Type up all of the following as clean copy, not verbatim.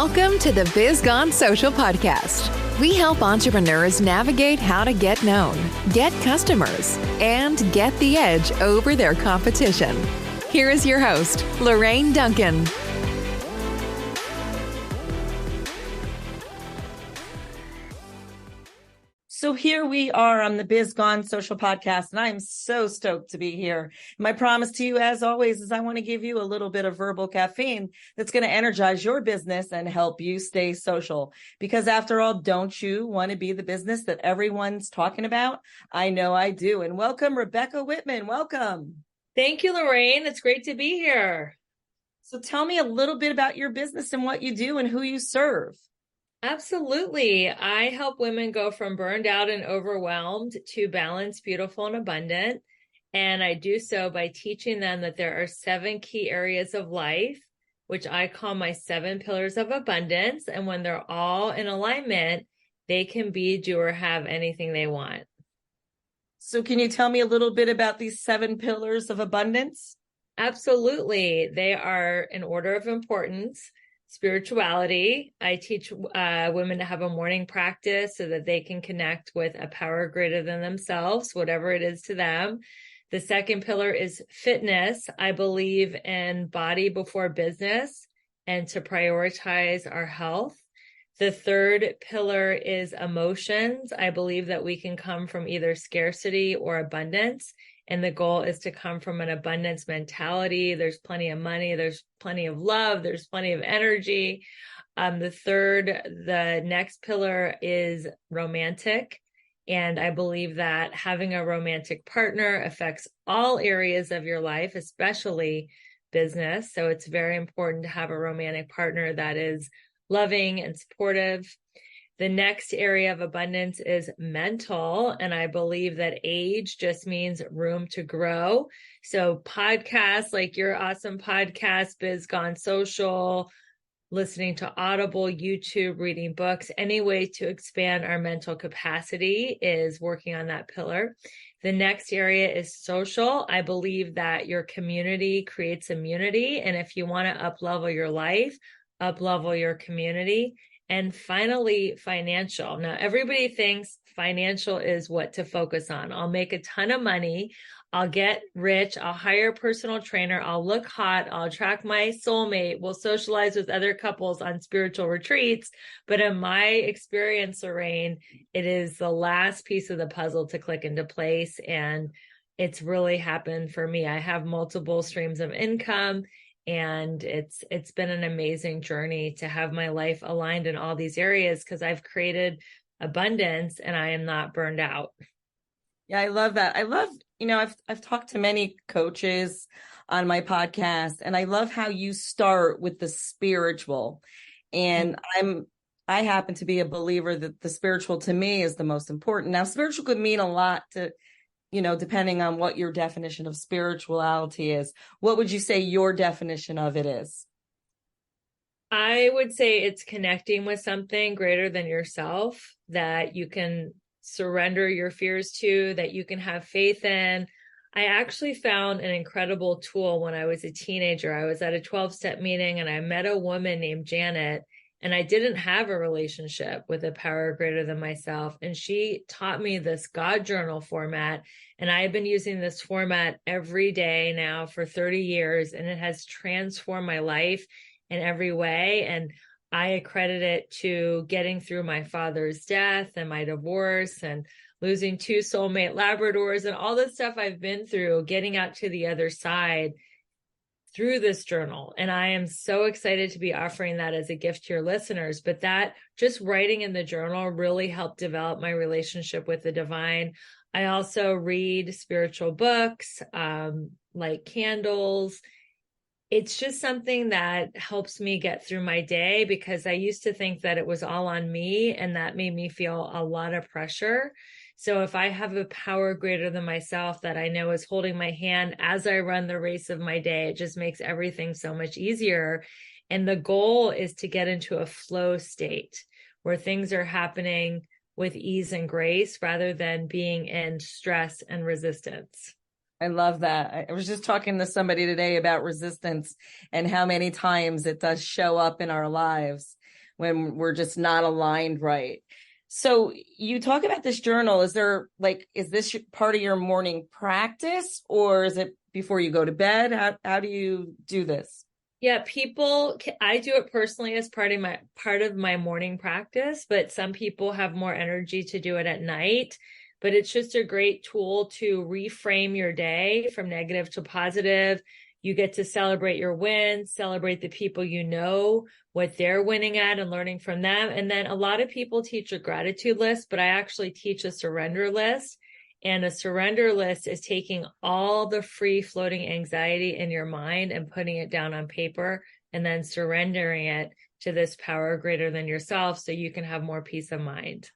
Welcome to the Biz Gone Social podcast. We help entrepreneurs navigate how to get known, get customers, and get the edge over their competition. Here is your host, Lorraine Duncan. So here we are on the Biz Gone Social podcast, and I'm so stoked to be here. My promise to you, as always, is I want to give you a little bit of verbal caffeine that's going to energize your business and help you stay social. Because after all, don't you want to be the business that everyone's talking about? I know I do. And welcome, Rebecca Whitman. Welcome. Thank you, Lorraine. It's great to be here. So tell me a little bit about your business and what you do and who you serve. Absolutely. I help women go from burned out and overwhelmed to balanced, beautiful, and abundant. And I do so by teaching them that there are 7 key areas of life, which I call my 7 pillars of abundance. And when they're all in alignment, they can be, do, or have anything they want. So can you tell me a little bit about these 7 pillars of abundance? Absolutely. They are in order of importance. Spirituality. I teach women to have a morning practice so that they can connect with a power greater than themselves, whatever it is to them. The second pillar is fitness. I believe in body before business and to prioritize our health. The third pillar is emotions. I believe that we can come from either scarcity or abundance. And the goal is to come from an abundance mentality. There's plenty of money. There's plenty of love. There's plenty of energy. The next pillar is romantic. And I believe that having a romantic partner affects all areas of your life, especially business. So it's very important to have a romantic partner that is loving and supportive. The next area of abundance is mental, and I believe that age just means room to grow. So podcasts like your awesome podcast, Biz Gone Social, listening to Audible, YouTube, reading books, any way to expand our mental capacity is working on that pillar. The next area is social. I believe that your community creates immunity, and if you want to up-level your life, up-level your community. And finally, financial. Now, everybody thinks financial is what to focus on. I'll make a ton of money. I'll get rich. I'll hire a personal trainer. I'll look hot. I'll attract my soulmate. We'll socialize with other couples on spiritual retreats. But in my experience, Lorraine, it is the last piece of the puzzle to click into place. And it's really happened for me. I have multiple streams of income. And it's been an amazing journey to have my life aligned in all these areas because I've created abundance and I am not burned out. Yeah, I love that. I love, I've talked to many coaches on my podcast, and I love how you start with the spiritual. And I happen to be a believer that the spiritual to me is the most important. Now, spiritual could mean a lot to depending on what your definition of spirituality is. What would you say your definition of it is? I would say it's connecting with something greater than yourself that you can surrender your fears to, that you can have faith in. I actually found an incredible tool when I was a teenager. I was at a 12-step meeting and I met a woman named Janet. And I didn't have a relationship with a power greater than myself. And she taught me this God journal format. And I have been using this format every day now for 30 years. And it has transformed my life in every way. And I accredit it to getting through my father's death and my divorce and losing 2 soulmate Labradors and all the stuff I've been through, getting out to the other side through this journal. And I am so excited to be offering that as a gift to your listeners. But that just writing in the journal really helped develop my relationship with the divine. I also read spiritual books, like candles. It's just something that helps me get through my day because I used to think that it was all on me, and that made me feel a lot of pressure. So if I have a power greater than myself that I know is holding my hand as I run the race of my day, it just makes everything so much easier. And the goal is to get into a flow state where things are happening with ease and grace rather than being in stress and resistance. I love that. I was just talking to somebody today about resistance and how many times it does show up in our lives. when we're just not aligned right. So you talk about this journal. Is this part of your morning practice, or is it before you go to bed? How do you do this? Yeah, I do it personally as part of my morning practice, but some people have more energy to do it at night. But it's just a great tool to reframe your day from negative to positive. You get to celebrate your wins, celebrate the people you know, what they're winning at and learning from them. And then a lot of people teach a gratitude list, but I actually teach a surrender list. And a surrender list is taking all the free floating anxiety in your mind and putting it down on paper and then surrendering it to this power greater than yourself so you can have more peace of mind.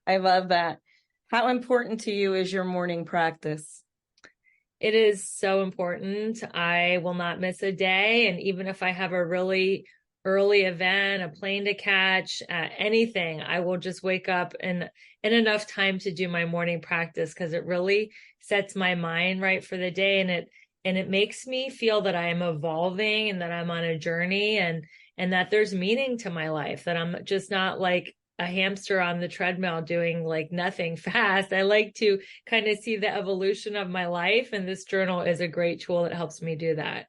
I love that. How important to you is your morning practice? It is so important. I will not miss a day. And even if I have a really early event, a plane to catch, anything, I will just wake up in enough time to do my morning practice, because it really sets my mind right for the day. And it makes me feel that I am evolving and that I'm on a journey and that there's meaning to my life, that I'm just not like a hamster on the treadmill doing like nothing fast. I like to kind of see the evolution of my life. And this journal is a great tool that helps me do that.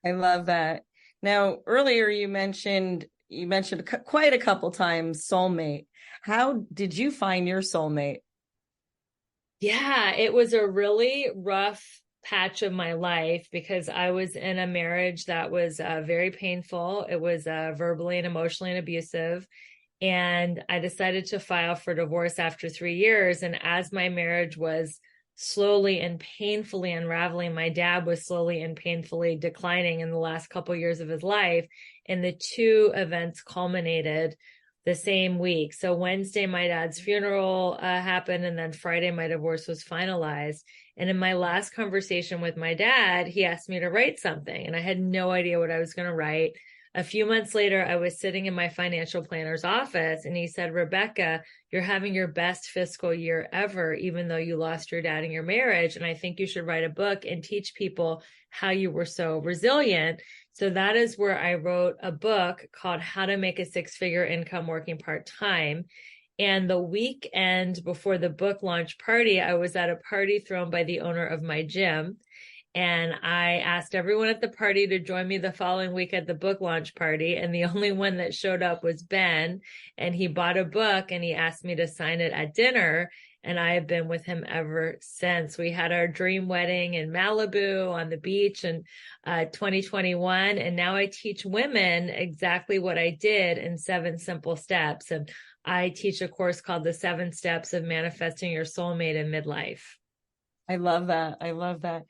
I love that. Now, earlier you mentioned quite a couple times soulmate. How did you find your soulmate? Yeah, it was a really rough patch of my life because I was in a marriage that was very painful. It was verbally and emotionally and abusive. And I decided to file for divorce after 3 years. And as my marriage was slowly and painfully unraveling, my dad was slowly and painfully declining in the last couple of years of his life. And the two events culminated the same week. So Wednesday, my dad's funeral happened. And then Friday, my divorce was finalized. And in my last conversation with my dad, he asked me to write something. And I had no idea what I was going to write. A few months later, I was sitting in my financial planner's office and he said, Rebecca, you're having your best fiscal year ever, even though you lost your dad in your marriage. And I think you should write a book and teach people how you were so resilient. So that is where I wrote a book called How to Make a Six-Figure Income Working Part-Time. And the weekend before the book launch party, I was at a party thrown by the owner of my gym. And I asked everyone at the party to join me the following week at the book launch party. And the only one that showed up was Ben. And he bought a book and he asked me to sign it at dinner. And I have been with him ever since. We had our dream wedding in Malibu on the beach in 2021. And now I teach women exactly what I did in 7 simple steps. And I teach a course called The 7 Steps of Manifesting Your Soulmate in Midlife. I love that. I love that.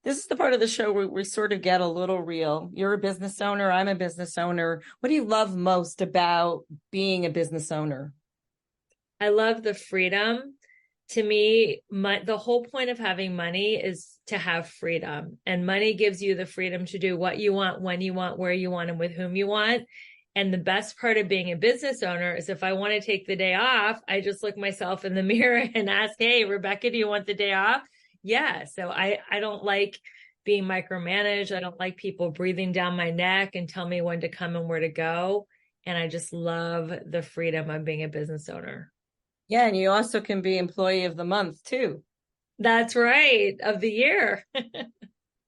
This is the part of the show where we sort of get a little real. You're a business owner. I'm a business owner. What do you love most about being a business owner? I love the freedom. To me, the whole point of having money is to have freedom. And money gives you the freedom to do what you want, when you want, where you want, and with whom you want. And the best part of being a business owner is if I want to take the day off, I just look myself in the mirror and ask, hey, Rebecca, do you want the day off? Yeah. So I don't like being micromanaged. I don't like people breathing down my neck and tell me when to come and where to go. And I just love the freedom of being a business owner. Yeah. And you also can be employee of the month too. That's right. Of the year.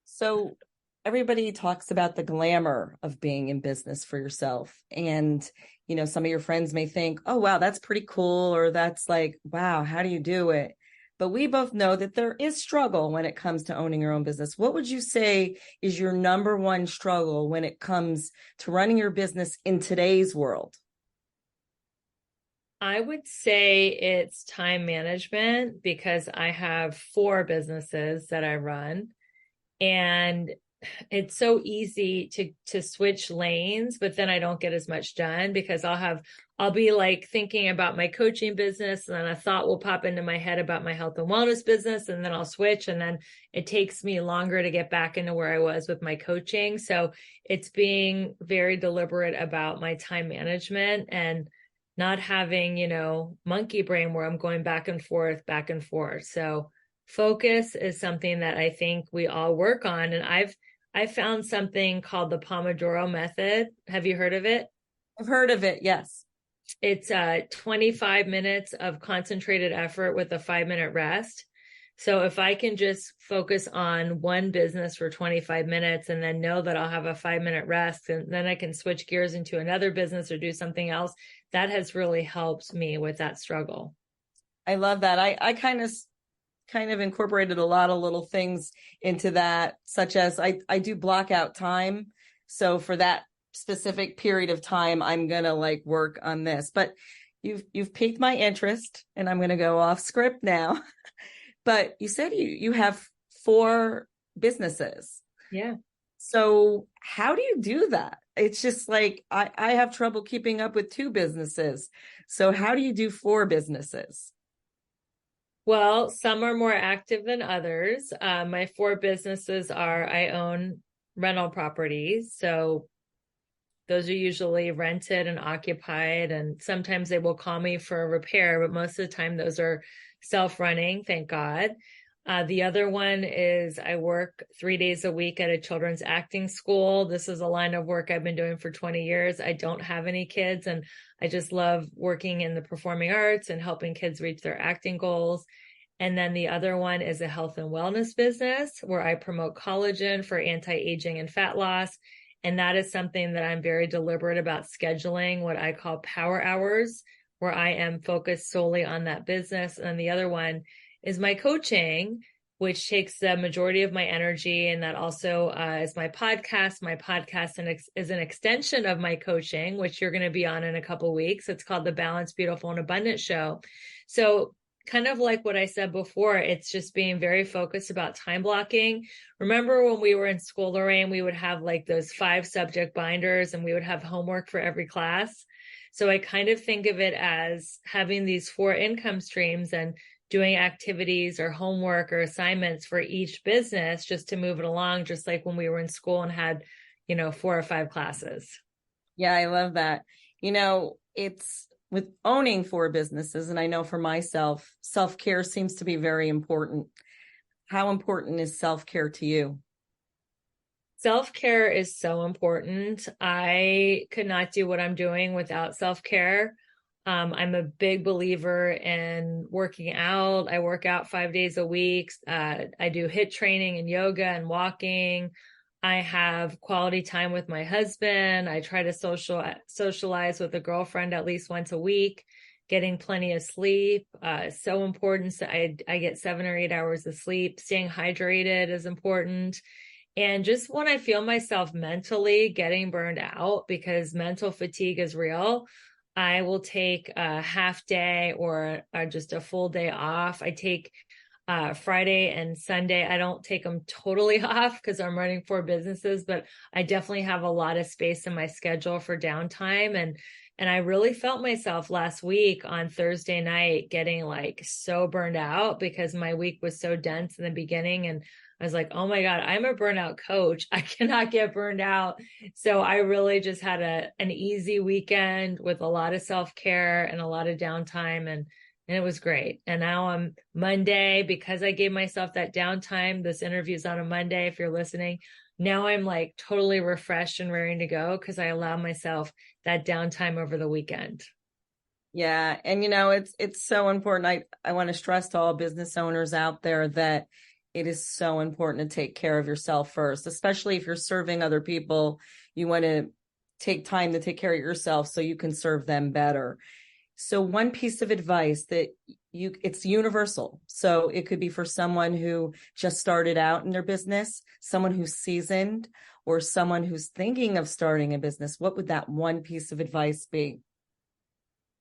So everybody talks about the glamour of being in business for yourself. And, you know, some of your friends may think, oh, wow, that's pretty cool. Or that's like, wow, how do you do it? But we both know that there is struggle when it comes to owning your own business. What would you say is your number one struggle when it comes to running your business in today's world? I would say it's time management, because I have 4 businesses that I run, and it's so easy to switch lanes, but then I don't get as much done because I'll be like thinking about my coaching business, and then a thought will pop into my head about my health and wellness business, and then I'll switch, and then it takes me longer to get back into where I was with my coaching. So it's being very deliberate about my time management and not having, monkey brain where I'm going back and forth. So focus is something that I think we all work on. And I found something called the Pomodoro method. Have you heard of it? I've heard of it. Yes. It's 25 minutes of concentrated effort with a 5-minute rest. So if I can just focus on one business for 25 minutes and then know that I'll have a 5-minute rest, and then I can switch gears into another business or do something else, that has really helped me with that struggle. I love that. I kind of incorporated a lot of little things into that, such as I do block out time. So for that specific period of time, I'm going to like work on this. But you've piqued my interest, and I'm going to go off script now. But you said you have 4 businesses. Yeah. So how do you do that? It's just like I have trouble keeping up with 2 businesses. So how do you do 4 businesses? Well, some are more active than others. My 4 businesses are, I own rental properties. So those are usually rented and occupied. And sometimes they will call me for a repair, but most of the time those are self-running, thank God. The other one is I work 3 days a week at a children's acting school. This is a line of work I've been doing for 20 years. I don't have any kids, and I just love working in the performing arts and helping kids reach their acting goals. And then the other one is a health and wellness business where I promote collagen for anti-aging and fat loss. And that is something that I'm very deliberate about scheduling, what I call power hours, where I am focused solely on that business. And the other one is my coaching, which takes the majority of my energy. And that also is my podcast. My podcast is an extension of my coaching, which you're going to be on in a couple of weeks. It's called the Balanced, Beautiful, and Abundant Show. So kind of like what I said before, it's just being very focused about time blocking. Remember when we were in school, Lorraine, we would have like those 5 subject binders and we would have homework for every class. So I kind of think of it as having these 4 income streams and doing activities or homework or assignments for each business just to move it along, just like when we were in school and had, 4 or 5 classes. Yeah, I love that. It's with owning 4 businesses, and I know for myself, self-care seems to be very important. How important is self-care to you? Self-care is so important. I could not do what I'm doing without self-care. I'm a big believer in working out. I work out 5 days a week. I do HIIT training and yoga and walking. I have quality time with my husband. I try to socialize with a girlfriend at least once a week, getting plenty of sleep. So important. So I get 7 or 8 hours of sleep. Staying hydrated is important. And just when I feel myself mentally getting burned out, because mental fatigue is real, I will take a half day or just a full day off. I take Friday and Sunday. I don't take them totally off because I'm running 4 businesses, but I definitely have a lot of space in my schedule for downtime. And I really felt myself last week on Thursday night getting like so burned out because my week was so dense in the beginning. And I was like, oh my God, I'm a burnout coach. I cannot get burned out. So I really just had an easy weekend with a lot of self-care and a lot of downtime. And it was great. And now I'm Monday, because I gave myself that downtime. This interview is on a Monday, if you're listening. Now I'm like totally refreshed and raring to go because I allow myself that downtime over the weekend. Yeah. And it's so important. I want to stress to all business owners out there that it is so important to take care of yourself first, especially if you're serving other people. You want to take time to take care of yourself so you can serve them better. So one piece of advice that it's universal. So it could be for someone who just started out in their business, someone who's seasoned, or someone who's thinking of starting a business. What would that one piece of advice be?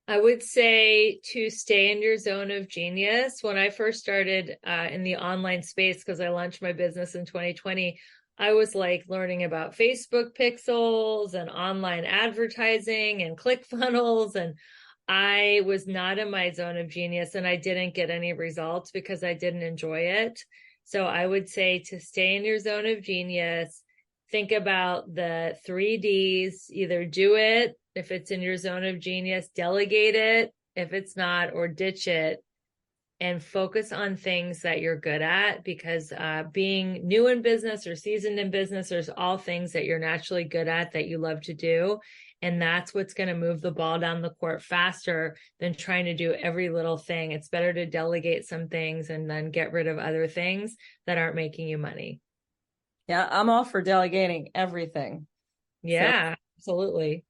I would say to stay in your zone of genius. When I first started in the online space, because I launched my business in 2020, I was like learning about Facebook pixels and online advertising and ClickFunnels, and I was not in my zone of genius, and I didn't get any results because I didn't enjoy it. So I would say to stay in your zone of genius, think about the 3 Ds, either do it if it's in your zone of genius, delegate it if it's not, or ditch it, and focus on things that you're good at, because being new in business or seasoned in business, there's all things that you're naturally good at that you love to do. And that's what's going to move the ball down the court faster than trying to do every little thing. It's better to delegate some things and then get rid of other things that aren't making you money. Yeah, I'm all for delegating everything. Yeah, absolutely.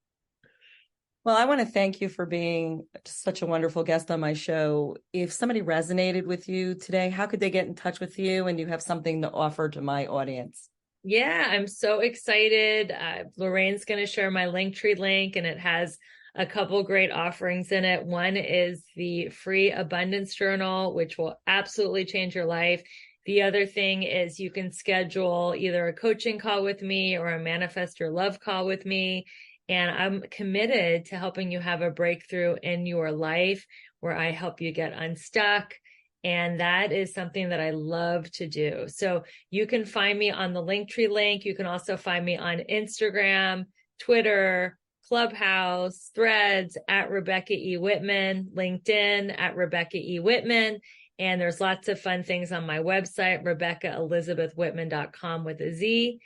Well, I want to thank you for being such a wonderful guest on my show. If somebody resonated with you today, how could they get in touch with you and you have something to offer to my audience? Yeah, I'm so excited. Lorraine's going to share my Linktree link, and it has a couple great offerings in it. One is the free abundance journal, which will absolutely change your life. The other thing is you can schedule either a coaching call with me or a manifest your love call with me. And I'm committed to helping you have a breakthrough in your life where I help you get unstuck. And that is something that I love to do. So you can find me on the Linktree link. You can also find me on Instagram, Twitter, Clubhouse, Threads at Rebecca E. Whitman, LinkedIn at Rebecca E. Whitman. And there's lots of fun things on my website, RebeccaElizabethWhitman.com with a Z.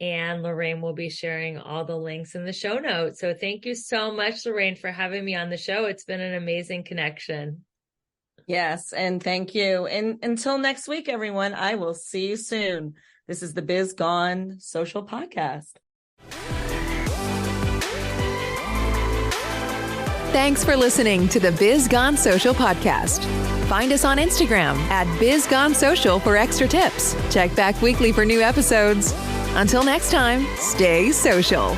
And Lorraine will be sharing all the links in the show notes. So thank you so much, Lorraine, for having me on the show. It's been an amazing connection. Yes, and thank you. And until next week, everyone, I will see you soon. This is the Biz Gone Social Podcast. Thanks for listening to the Biz Gone Social Podcast. Find us on Instagram at Biz Gone Social for extra tips. Check back weekly for new episodes. Until next time, stay social.